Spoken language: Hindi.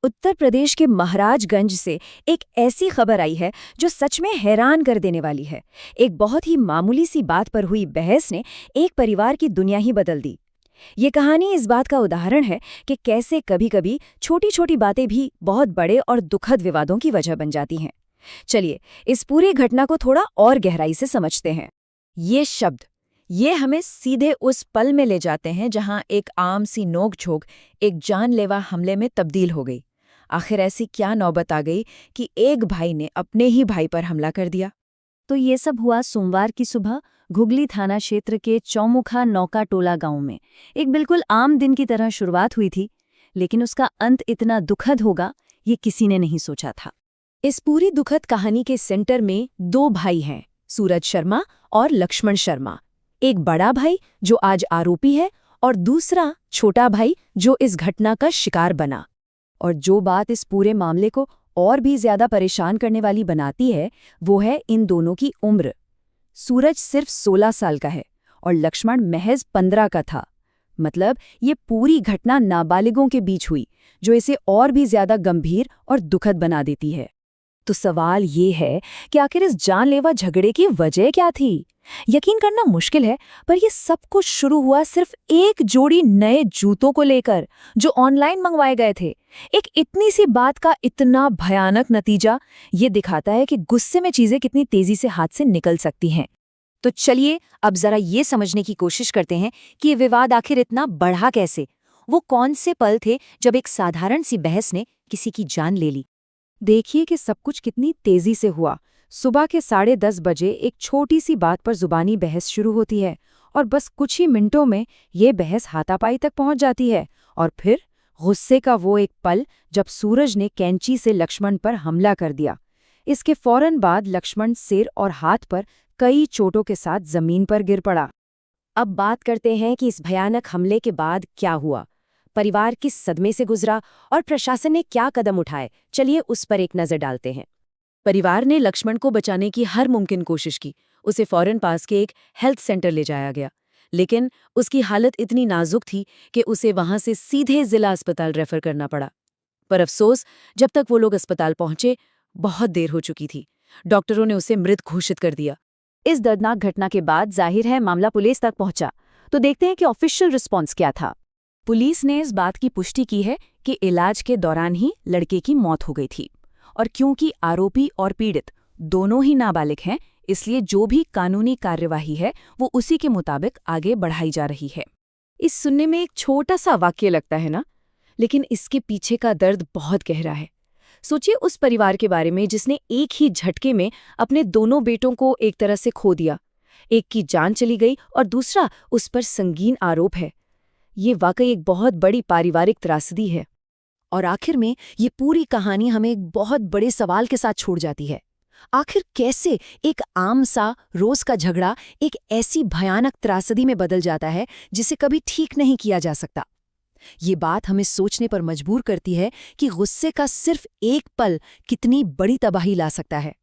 उत्तर प्रदेश के महाराजगंज से एक ऐसी खबर आई है जो सच में हैरान कर देने वाली है। एक बहुत ही मामूली सी बात पर हुई बहस ने एक परिवार की दुनिया ही बदल दी। ये कहानी इस बात का उदाहरण है कि कैसे कभी-कभी छोटी-छोटी बातें भी बहुत बड़े और दुखद विवादों की वजह बन जाती हैं। चलिए, इस पूरी घटना को थोड़ा और गहराई से समझते हैं। ये हमें सीधे उस पल में ले जाते हैं जहां एक आम सी नोक-झोंक एक जानलेवा हमले में तब्दील हो गई। आखिर ऐसी क्या नौबत आ गई कि एक भाई ने अपने ही भाई पर हमला कर दिया? तो ये सब हुआ सोमवार की सुबह घुगली थाना क्षेत्र के चौमुखा नौका टोला गांव में। एक बिल्कुल आम दिन की तरह शुरुआत हुई थी, लेकिन उसका अंत इतना दुखद होगा ये किसी ने नहीं सोचा था। इस पूरी दुखद कहानी के सेंटर में दो भाई हैं, सूरज शर्मा और लक्ष्मण शर्मा। एक बड़ा भाई जो आज आरोपी है और दूसरा छोटा भाई जो इस घटना का शिकार बना। और जो बात इस पूरे मामले को और भी ज्यादा परेशान करने वाली बनाती है वो है इन दोनों की उम्र। सूरज सिर्फ 16 साल का है और लक्ष्मण महज 15 का था। मतलब ये पूरी घटना नाबालिगों के बीच हुई, जो इसे और भी ज्यादा गंभीर और दुखद बना देती है। तो सवाल ये है कि आखिर इस जानलेवा झगड़े की वजह क्या थी? यकीन करना मुश्किल है, पर यह सब कुछ शुरू हुआ सिर्फ एक जोड़ी नए जूतों को लेकर जो ऑनलाइन मंगवाए गए थे। एक इतनी सी बात का इतना भयानक नतीजा ये दिखाता है कि गुस्से में चीजें कितनी तेजी से हाथ से निकल सकती हैं। तो चलिए अब जरा ये समझने की कोशिश करते हैं कि ये विवाद आखिर इतना बढ़ा कैसे। वो कौन से पल थे जब एक साधारण सी बहस ने किसी की जान ले ली। देखिए कि सब कुछ कितनी तेजी से हुआ। सुबह के 10:30 बजे एक छोटी सी बात पर जुबानी बहस शुरू होती है और बस कुछ ही मिनटों में ये बहस हाथापाई तक पहुंच जाती है। और फिर गुस्से का वो एक पल जब सूरज ने कैंची से लक्ष्मण पर हमला कर दिया। इसके फौरन बाद लक्ष्मण सिर और हाथ पर कई चोटों के साथ जमीन पर गिर पड़ा। अब बात करते हैं कि इस भयानक हमले के बाद क्या हुआ, परिवार किस सदमे से गुजरा और प्रशासन ने क्या कदम उठाए। चलिए उस पर एक नजर डालते हैं। परिवार ने लक्ष्मण को बचाने की हर मुमकिन कोशिश की। उसे फौरन पास के एक हेल्थ सेंटर ले जाया गया, लेकिन उसकी हालत इतनी नाजुक थी कि उसे वहां से सीधे जिला अस्पताल रेफर करना पड़ा। पर अफसोस, जब तक वो लोग अस्पताल पहुंचे बहुत देर हो चुकी थी। डॉक्टरों ने उसे मृत घोषित कर दिया। इस दर्दनाक घटना के बाद जाहिर है मामला पुलिस तक पहुंचा। तो देखते हैं कि ऑफिशियल रिस्पॉन्स क्या था। पुलिस ने इस बात की पुष्टि की है कि इलाज के दौरान ही लड़के की मौत हो गई थी, और क्योंकि आरोपी और पीड़ित दोनों ही नाबालिग हैं, इसलिए जो भी कानूनी कार्यवाही है वो उसी के मुताबिक आगे बढ़ाई जा रही है। इस सुनने में एक छोटा सा वाक्य लगता है ना, लेकिन इसके पीछे का दर्द बहुत गहरा है। सोचिए उस परिवार के बारे में जिसने एक ही झटके में अपने दोनों बेटों को एक तरह से खो दिया। एक की जान चली गई और दूसरा उस पर संगीन आरोप है। ये वाकई एक बहुत बड़ी पारिवारिक त्रासदी है। और आखिर में ये पूरी कहानी हमें एक बहुत बड़े सवाल के साथ छोड़ जाती है। आखिर कैसे एक आम सा रोज का झगड़ा एक ऐसी भयानक त्रासदी में बदल जाता है जिसे कभी ठीक नहीं किया जा सकता। ये बात हमें सोचने पर मजबूर करती है कि गुस्से का सिर्फ एक पल कितनी बड़ी तबाही ला सकता है।